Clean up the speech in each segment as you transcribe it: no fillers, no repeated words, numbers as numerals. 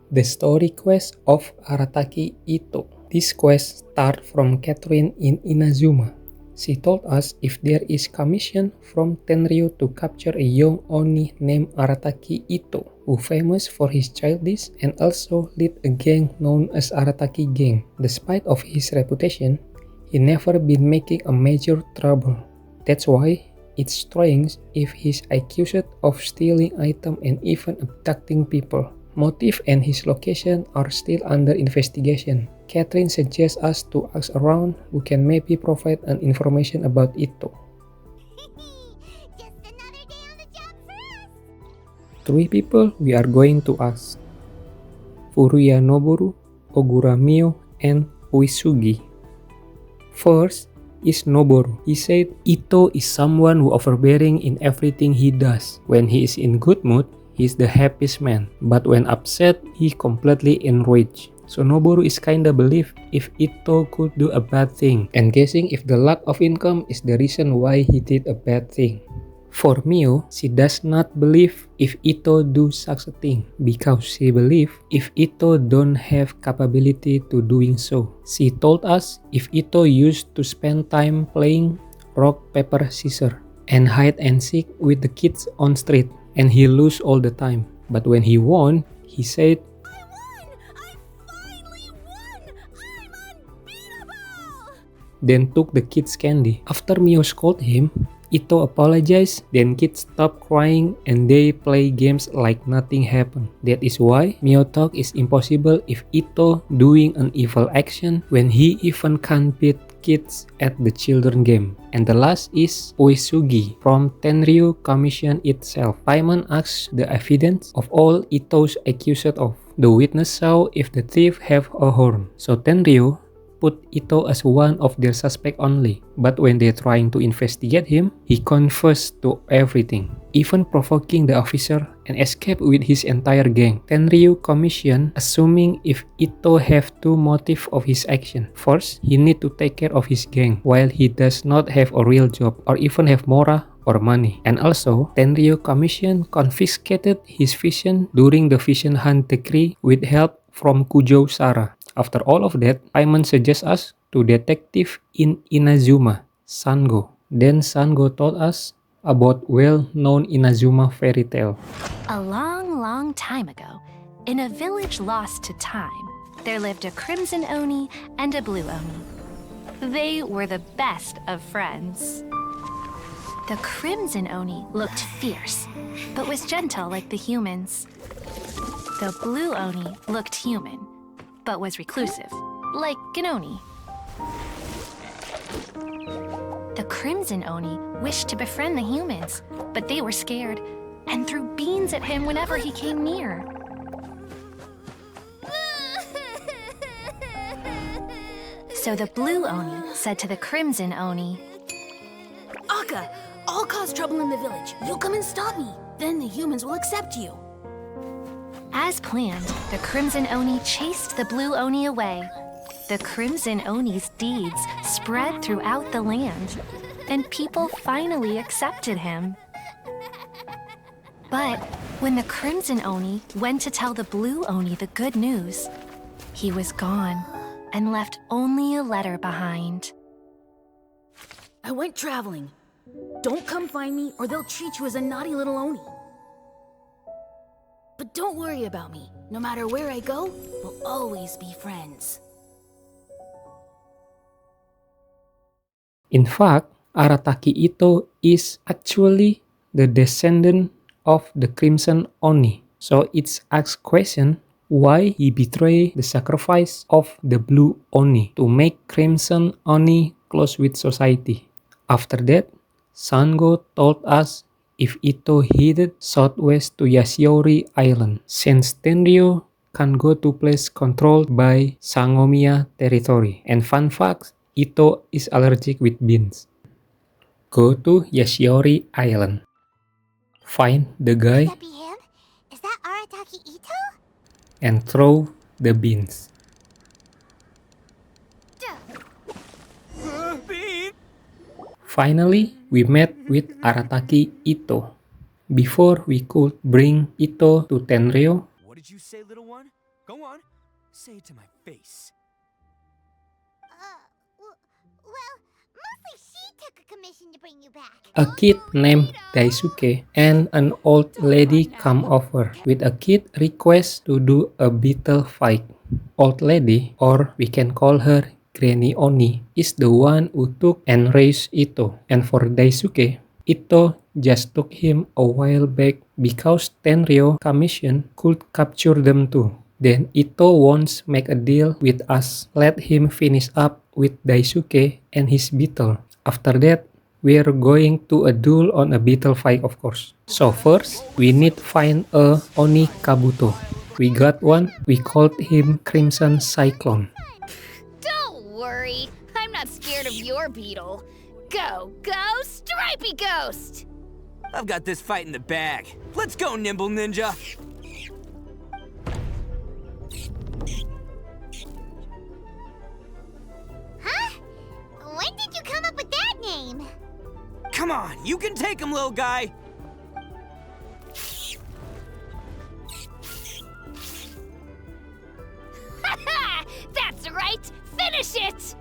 The Story Quest of Arataki Itto. This quest starts from Catherine in Inazuma. She told us if there is commission from Tenryo to capture a young Oni named Arataki Itto, who famous for his childish and also lead a gang known as Arataki Gang. Despite of his reputation, he never been making a major trouble. That's why it's strange if he's accused of stealing items and even abducting people. Motive and his location are still under investigation. Catherine suggests us to ask around who can maybe provide an information about Itto. Just another day on the job for us. 3 people we are going to ask: Furuya Noboru, Ogura Mio, and Uesugi. First is Noboru. He said Itto is someone who overbearing in everything he does. When he is in good mood, he is the happiest man, but when upset, he completely enraged. So Noboru is kinda believe if Itto could do a bad thing, and guessing if the lack of income is the reason why he did a bad thing. For Mio, she does not believe if Itto do such a thing, because she believe if Itto don't have capability to doing so. She told us if Itto used to spend time playing rock, paper, scissors, and hide and seek with the kids on street, and he lose all the time. But when he won, he said, I won! I finally won! I'm unbeatable! then took the kids' candy. After Mio scolded him, Itto apologized, then kids stopped crying and they play games like nothing happened. That is why Mio thought it's impossible if Itto doing an evil action when he even can't beat kids at the children game. And the last is Uesugi from Tenryu Commission itself. Paimon asked the evidence of all Itto's accused of. The witness saw if the thief have a horn. So Tenryu put Itto as one of their suspect only, but when they're trying to investigate him, he confessed to everything, even provoking the officer and escaped with his entire gang. Tenryu Commission assuming if Itto have 2 motives of his action. First, he need to take care of his gang, while he does not have a real job or even have mora or money. And also, Tenryu Commission confiscated his vision during the vision hunt decree with help from Kujo Sara. After all of that, Paimon suggests us to detective in Inazuma, Sango. Then Sango told us about well-known Inazuma fairy tale. A long, long time ago, in a village lost to time, there lived a crimson Oni and a blue Oni. They were the best of friends. The crimson Oni looked fierce, but was gentle like the humans. The blue Oni looked human, but was reclusive, like an Oni. The crimson Oni wished to befriend the humans, but they were scared and threw beans at him whenever he came near. So the blue Oni said to the crimson Oni, Akka, I'll cause trouble in the village. You come and stop me. Then the humans will accept you. as planned, the Crimson Oni chased the Blue Oni away. The Crimson Oni's deeds spread throughout the land, and people finally accepted him. But when the Crimson Oni went to tell the Blue Oni the good news, he was gone and left only a letter behind. I went traveling. Don't come find me or they'll treat you as a naughty little Oni. But don't worry about me. No matter where I go, we'll always be friends. In fact, Arataki Itto is actually the descendant of the Crimson Oni. So it asks question why he betrayed the sacrifice of the Blue Oni to make Crimson Oni close with society. After that, Sango told us if Itto headed southwest to Yashiori Island, since Tenryo can go to place controlled by Sangomiya territory. And fun fact, Itto is allergic with beans. Go to Yashiori Island. Find the guy Could that be him? Is that Arataki Itto? and throw the beans. Finally, we met with Arataki Itto. Before we could bring Itto to Tenryo, What did you say, little one? Go on. Say it to my face. Well, mostly she took a commission to bring you back. A kid named Daisuke and an old lady come over with a kid request to do a beetle fight. Old lady, or we can call her Granny Oni, is the one who took and raised Itto. And for Daisuke, Itto just took him a while back because Tenryo Commission could capture them too. Then Itto wants make a deal with us. Let him finish up with Daisuke and his beetle. After that, we're going to a duel on a beetle fight, of course. So first, we need find a Oni Kabuto. We got one. We called him Crimson Cyclone. Don't worry, I'm not scared of your beetle. Go, Stripey Ghost! I've got this fight in the bag. Let's go, Nimble Ninja. Huh? When did you come up with that name? Come on, you can take him, little guy. That's right! Finish it!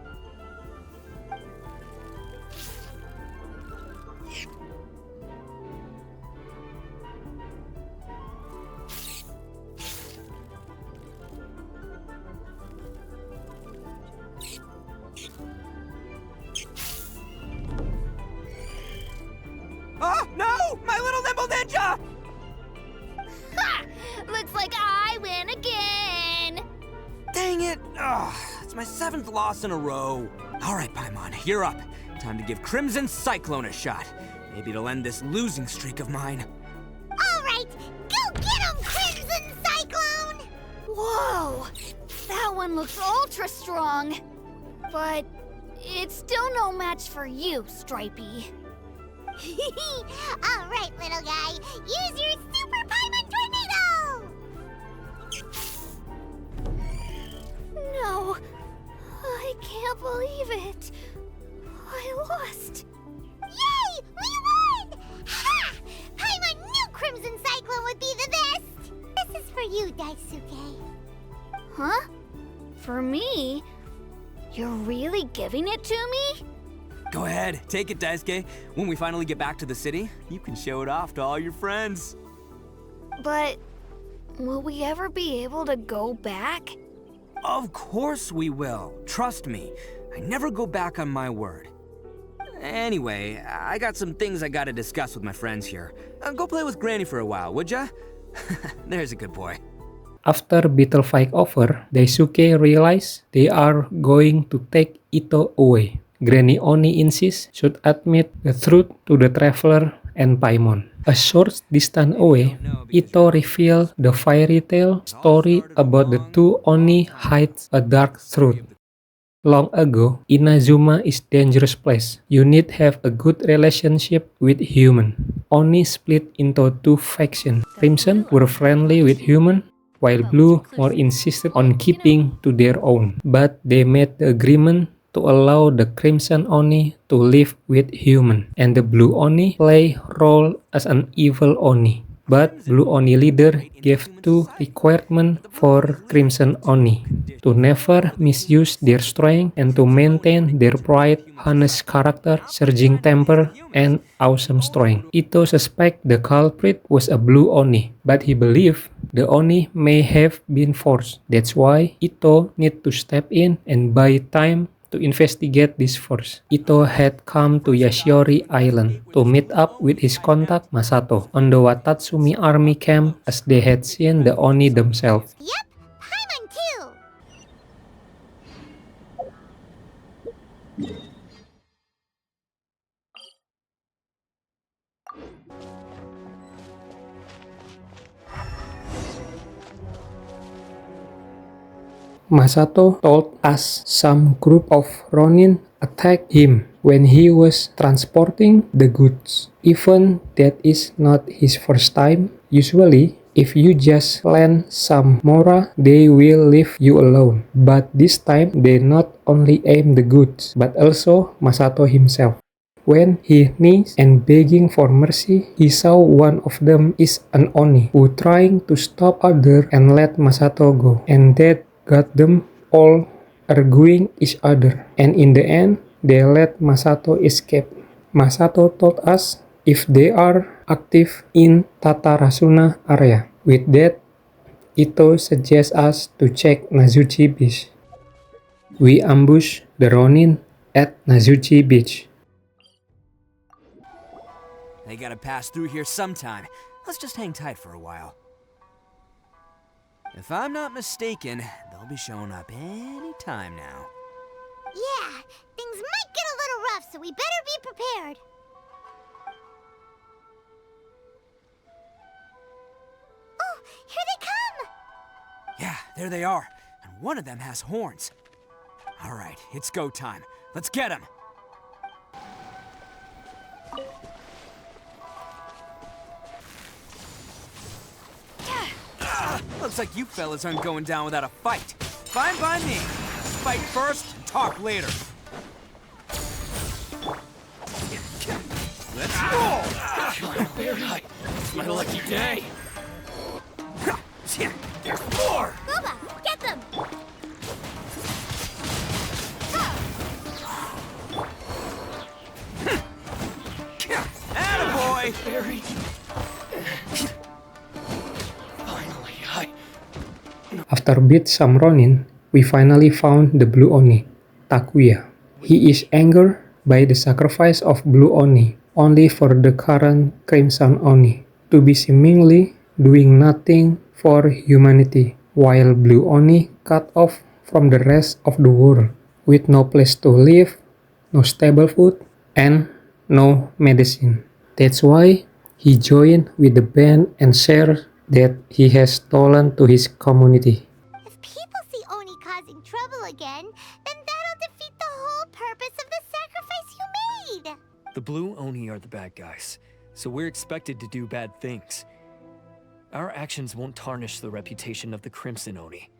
Oh, no! My little Nimble Ninja! Ha! Looks like I win again! Dang it! Ugh, it's my 7th loss in a row. All right, Paimon, you're up. Time to give Crimson Cyclone a shot. Maybe it'll end this losing streak of mine. All right, go get him, Crimson Cyclone! Whoa! That one looks ultra strong. But it's still no match for you, Stripey. All right, little guy, use your Super Paimon Tornado! No, I can't believe it. I lost. Yay! We won! Ha! Paimon knew Crimson Cyclone would be the best! This is for you, Daisuke. Huh? For me? You're really giving it to me? Go ahead, take it, Daisuke. When we finally get back to the city, you can show it off to all your friends. But will we ever be able to go back? Of course we will. Trust me. I never go back on my word. Anyway, I got some things I gotta discuss with my friends here. Go play with Granny for a while, would ya? There's a good boy. After beetle fight over, Daisuke realize they are going to take Itto away. Granny Oni insists should admit the truth to the traveler and Paimon. A short distance away, Itto reveals the fairy tale story about the two Oni hides a dark truth. Long ago, Inazuma is dangerous place. You need have a good relationship with human. Oni split into two factions. Crimson were friendly with human, while Blue more insisted on keeping to their own. But they made the agreement to allow the Crimson Oni to live with human, and the Blue Oni play role as an evil Oni. But Blue Oni leader gave two requirements for Crimson Oni: to never misuse their strength and to maintain their pride, honest character, surging temper, and awesome strength. Itto suspect the culprit was a Blue Oni, but he believed the Oni may have been forced. That's why Itto need to step in and buy time to investigate this first. Itto had come to Yashiori Island to meet up with his contact Masato on the Watatsumi army camp as they had seen the Oni themselves. Yep, Paimon too! Masato told us some group of Ronin attacked him when he was transporting the goods. Even that is not his first time. Usually, if you just land some Mora, they will leave you alone. But this time, they not only aim the goods, but also Masato himself. When he kneels and begging for mercy, he saw one of them is an Oni who trying to stop other and let Masato go, and that got them all arguing each other, and in the end, they let Masato escape. Masato told us if they are active in Tatarasuna area. With that, Itto suggests us to check Nazuchi Beach. We ambush the Ronin at Nazuchi Beach. They gotta pass through here sometime. Let's just hang tight for a while. If I'm not mistaken, they'll be showing up any time now. Yeah, things might get a little rough, so we better be prepared. Oh, here they come! Yeah, there they are. And one of them has horns. All right, it's go time. Let's get him! Looks like you fellas aren't going down without a fight. Fine by me. Fight first, talk later. Let's roll! It's my lucky day. There's more! Boba, get them! Attaboy! Barry. Finally, After beat some Ronin, we finally found the Blue Oni, Takuya. He is angered by the sacrifice of Blue Oni only for the current Crimson Oni to be seemingly doing nothing for humanity, while Blue Oni cut off from the rest of the world with no place to live, no stable food, and no medicine. That's why he joined with the band and shared that he has stolen to his community. If people see Oni causing trouble again, then that'll defeat the whole purpose of the sacrifice you made! the Blue Oni are the bad guys, so we're expected to do bad things. Our actions won't tarnish the reputation of the Crimson Oni.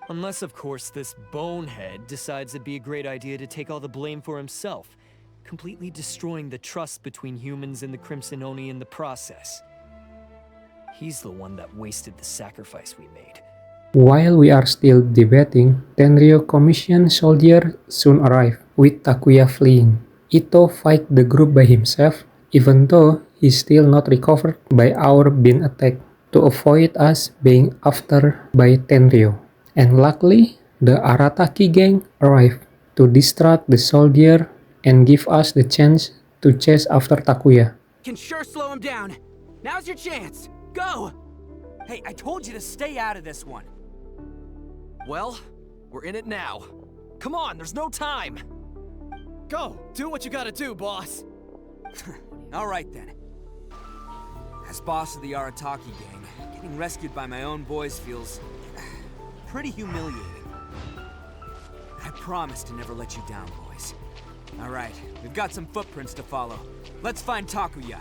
Unless, of course, this bonehead decides it'd be a great idea to take all the blame for himself, completely destroying the trust between humans and the Crimson Oni in the process. He's the one that wasted the sacrifice we made. While we are still debating, Tenryo commissioned soldier soon arrive, with Takuya fleeing. Itto fight the group by himself, even though he's still not recovered by our being attacked, to avoid us being after by Tenryo. And luckily, the Arataki gang arrived to distract the soldier and give us the chance to chase after Takuya. Can sure slow him down. Now's your chance. Go! Hey, I told you to stay out of this one. Well, we're in it now. Come on, there's no time! Go, do what you gotta do, boss! All right then. As boss of the Arataki gang, getting rescued by my own boys feels pretty humiliating. I promise to never let you down, boys. All right, we've got some footprints to follow. Let's find Takuya.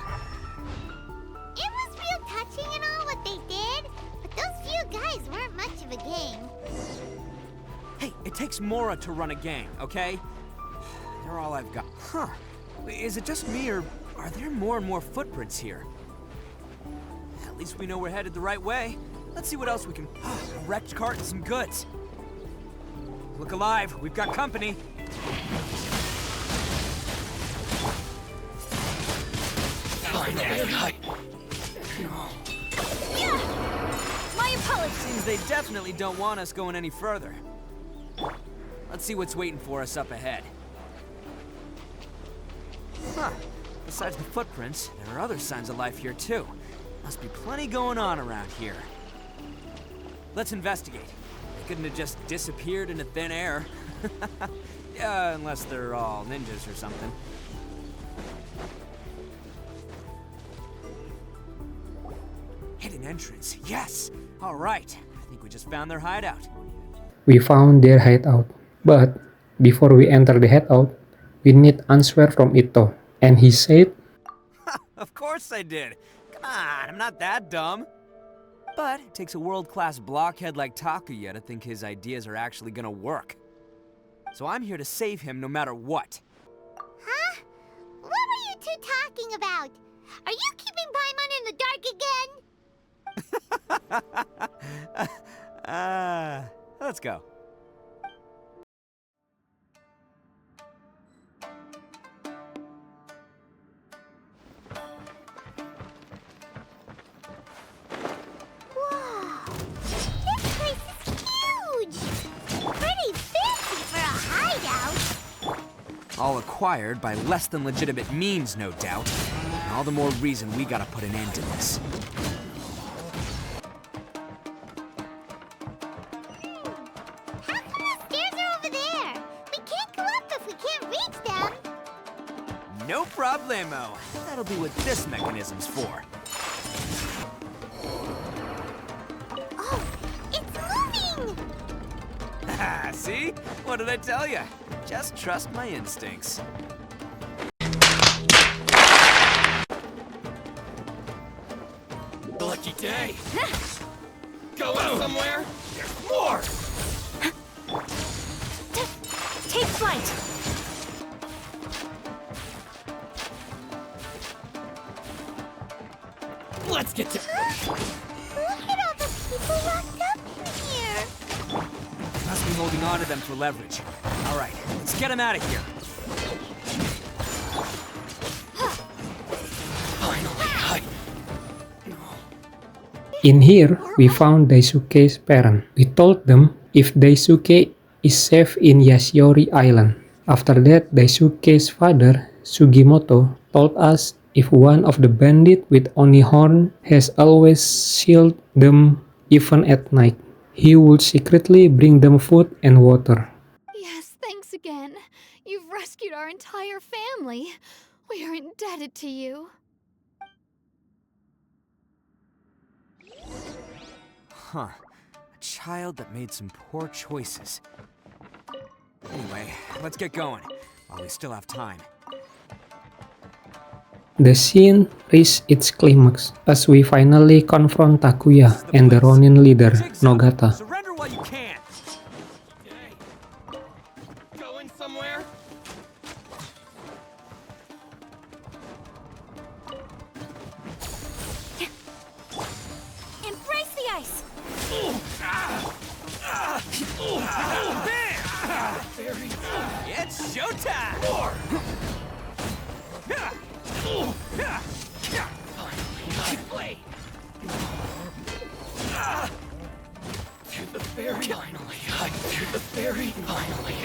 It was real touching and all what they did, but those few guys weren't much of a gang. Hey, it takes Mora to run a gang, okay? They're all I've got. Huh. Is it just me, or are there more and more footprints here? At least we know we're headed the right way. Let's see what else we can... a wrecked cart and some goods. Look alive, we've got company. My apologies. Seems they definitely don't want us going any further. Let's see what's waiting for us up ahead. Huh. Besides the footprints, there are other signs of life here too. Must be plenty going on around here. Let's investigate. They couldn't have just disappeared into thin air. Yeah, unless they're all ninjas or something. Hidden entrance, yes! All right, I think we just found their hideout. We found their hideout, but before we enter the hideout, we need answer from Itto. And he said, Of course I did. Come on, I'm not that dumb. But it takes a world-class blockhead like Takuya to think his ideas are actually gonna work. So I'm here to save him no matter what. Huh? two talking about? Are you keeping Paimon in the dark again? Let's go. Whoa! This place is huge! Pretty fancy for a hideout! All acquired by less than legitimate means, no doubt. All the more reason we gotta put an end to this. How come the stairs are over there? We can't go up if we can't reach them. No problemo. That'll be what this mechanism's for. Oh, it's moving! See? What did I tell you? Just trust my instincts. Lucky day. Going somewhere? There's more! Take flight. Let's get to... Look at all the people locked up in here! Must be holding on to them for leverage. All right, let's get them out of here. Finally, In here, we found Daisuke's parents. We told them if Daisuke is safe in Yashiori Island. After that, Daisuke's father, Sugimoto, told us if one of the bandits with Oni horn has always shielded them even at night, he would secretly bring them food and water. Yes, thanks again. You've rescued our entire family. We are indebted to you. Huh. A child that made some poor choices. Anyway, let's get going, while we still have time. The scene reached its climax as we finally confront Takuya and the Ronin leader, Nogata. Surrender while you can! Okay. Going somewhere? Embrace the ice! It's showtime! To the ferry. Finally. To the ferry. Finally.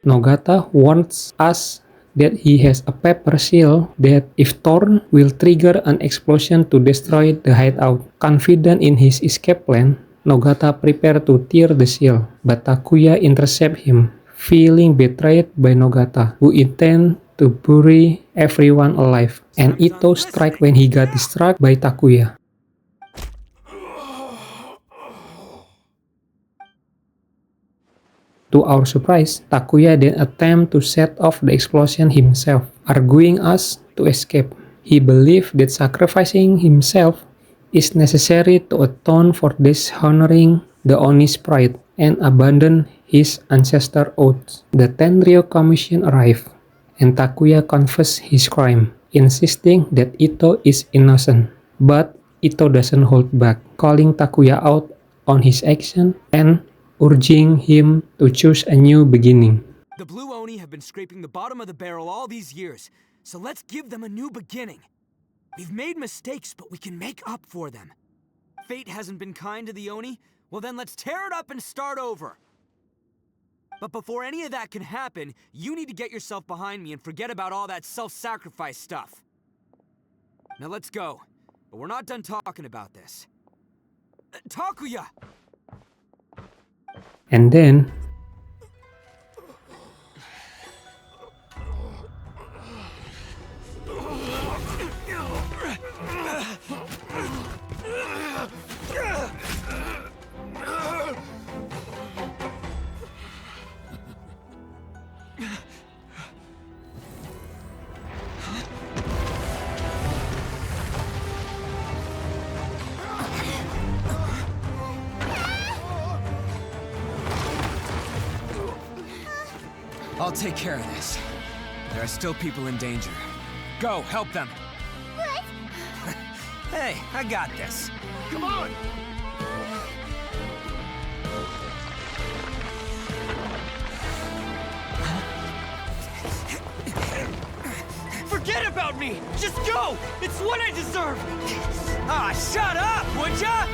Nogata warns us that he has a pepper seal that, if torn, will trigger an explosion to destroy the hideout. Confident in his escape plan, Nogata prepares to tear the seal, but Takuya intercepts him, feeling betrayed by Nogata, who intends to bury everyone alive, and Itto strikes when he got distracted by Takuya. To our surprise, Takuya then attempts to set off the explosion himself, arguing us to escape. He believes that sacrificing himself is necessary to atone for dishonoring the Oni's pride and abandon his ancestor oaths. The Tenryou Commission arrived, and Takuya confessed his crime, insisting that Itto is innocent. But Itto doesn't hold back, calling Takuya out on his action and urging him to choose a new beginning. The Blue Oni have been scraping the bottom of the barrel all these years, so let's give them a new beginning. We've made mistakes, but we can make up for them. Fate hasn't been kind to the Oni? Well then let's tear it up and start over. But before any of that can happen, you need to get yourself behind me and forget about all that self-sacrifice stuff. Now let's go. But we're not done talking about this. Takuya! And then, I'll take care of this. There are still people in danger. Go, help them! What? Hey, I got this. Come on! Forget about me! Just go! It's what I deserve! Ah, shut up, would ya?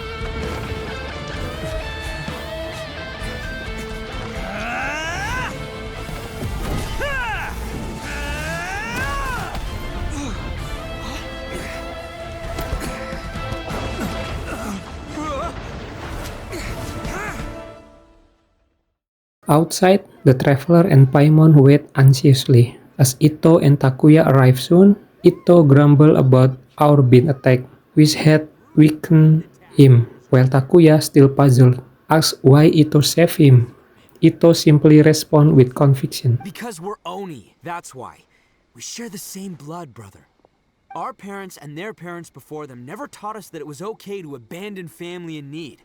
Outside, the traveler and Paimon wait anxiously. As Itto and Takuya arrive soon, Itto grumbles about our being attacked, which had weakened him, while Takuya, still puzzled, asks why Itto saved him. Itto simply responds with conviction. Because we're Oni, that's why. We share the same blood, brother. Our parents and their parents before them never taught us that it was okay to abandon family in need.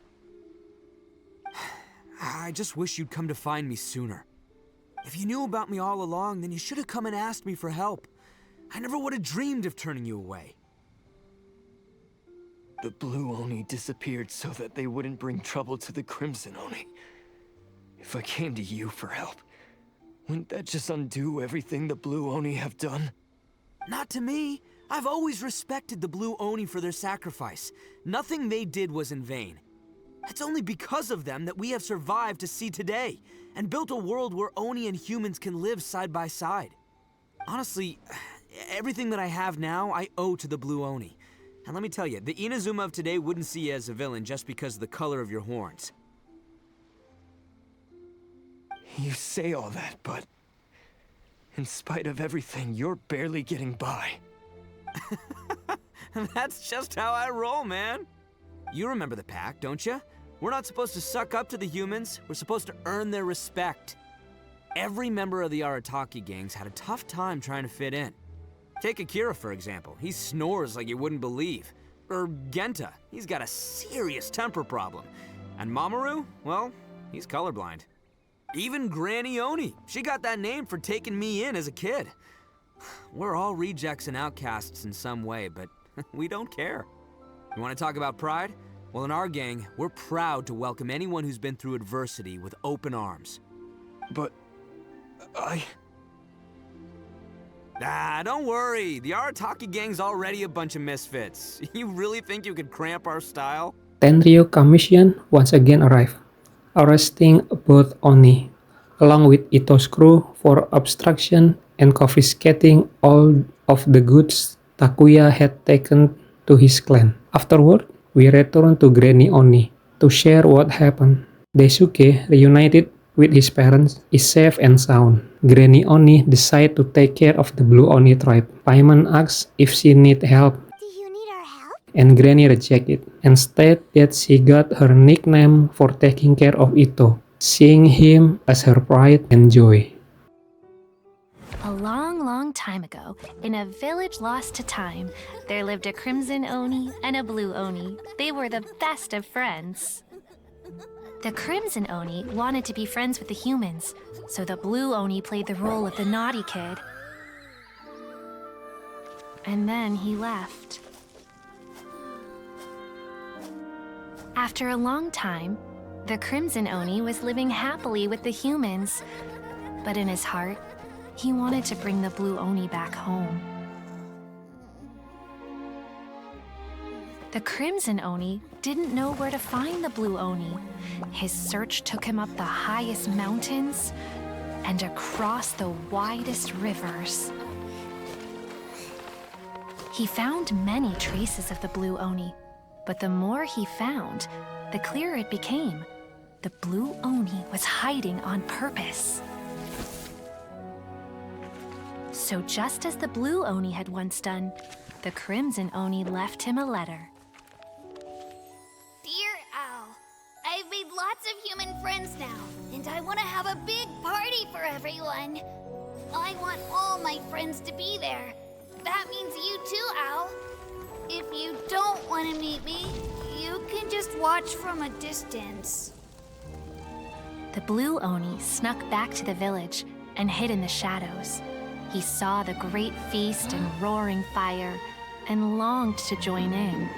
I just wish you'd come to find me sooner. If you knew about me all along, then you should have come and asked me for help. I never would have dreamed of turning you away. The Blue Oni disappeared so that they wouldn't bring trouble to the Crimson Oni. If I came to you for help, wouldn't that just undo everything the Blue Oni have done? Not to me. I've always respected the Blue Oni for their sacrifice. Nothing they did was in vain. It's only because of them that we have survived to see today, and built a world where Oni and humans can live side by side. Honestly, everything that I have now, I owe to the Blue Oni. And let me tell you, the Inazuma of today wouldn't see you as a villain just because of the color of your horns. You say all that, but in spite of everything, you're barely getting by. That's just how I roll, man. You remember the pact, don't you? We're not supposed to suck up to the humans. We're supposed to earn their respect. Every member of the Arataki gangs had a tough time trying to fit in. Take Akira, for example. He snores like you wouldn't believe. Or Genta. He's got a serious temper problem. And Mamoru? Well, he's colorblind. Even Granny Oni. She got that name for taking me in as a kid. We're all rejects and outcasts in some way, but we don't care. You want to talk about pride? Well, in our gang, we're proud to welcome anyone who's been through adversity with open arms. But Don't worry. The Arataki gang's already a bunch of misfits. You really think you could cramp our style? Tenryo Commission once again arrived, arresting both Oni, along with Itto's crew for obstruction and confiscating all of the goods Takuya had taken to his clan. Afterward, we return to Granny Oni to share what happened. Daisuke, reunited with his parents, is safe and sound. Granny Oni decides to take care of the Blue Oni tribe. Paimon asks if she needs help, Do you need our help? and Granny rejects it, and states that she got her nickname for taking care of Itto, seeing him as her pride and joy. A long, long time ago, in a village lost to time, there lived a Crimson Oni and a Blue Oni. They were the best of friends. The Crimson Oni wanted to be friends with the humans, so the Blue Oni played the role of the naughty kid. And then he left. After a long time, the Crimson Oni was living happily with the humans, but in his heart, he wanted to bring the Blue Oni back home. The Crimson Oni didn't know where to find the Blue Oni. His search took him up the highest mountains and across the widest rivers. He found many traces of the Blue Oni, but the more he found, the clearer it became. The Blue Oni was hiding on purpose. So just as the Blue Oni had once done, the Crimson Oni left him a letter. Dear Al, I've made lots of human friends now, and I want to have a big party for everyone. I want all my friends to be there. That means you too, Al. If you don't want to meet me, you can just watch from a distance. The Blue Oni snuck back to the village and hid in the shadows. He saw the great feast and roaring fire and longed to join in.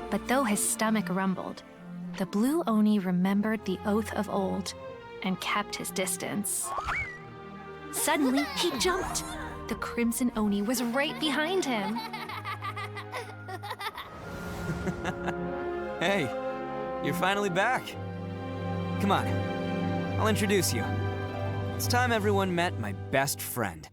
But though his stomach rumbled, the Blue Oni remembered the oath of old and kept his distance. Suddenly, he jumped. The Crimson Oni was right behind him. Hey, you're finally back. Come on, I'll introduce you. It's time everyone met my best friend.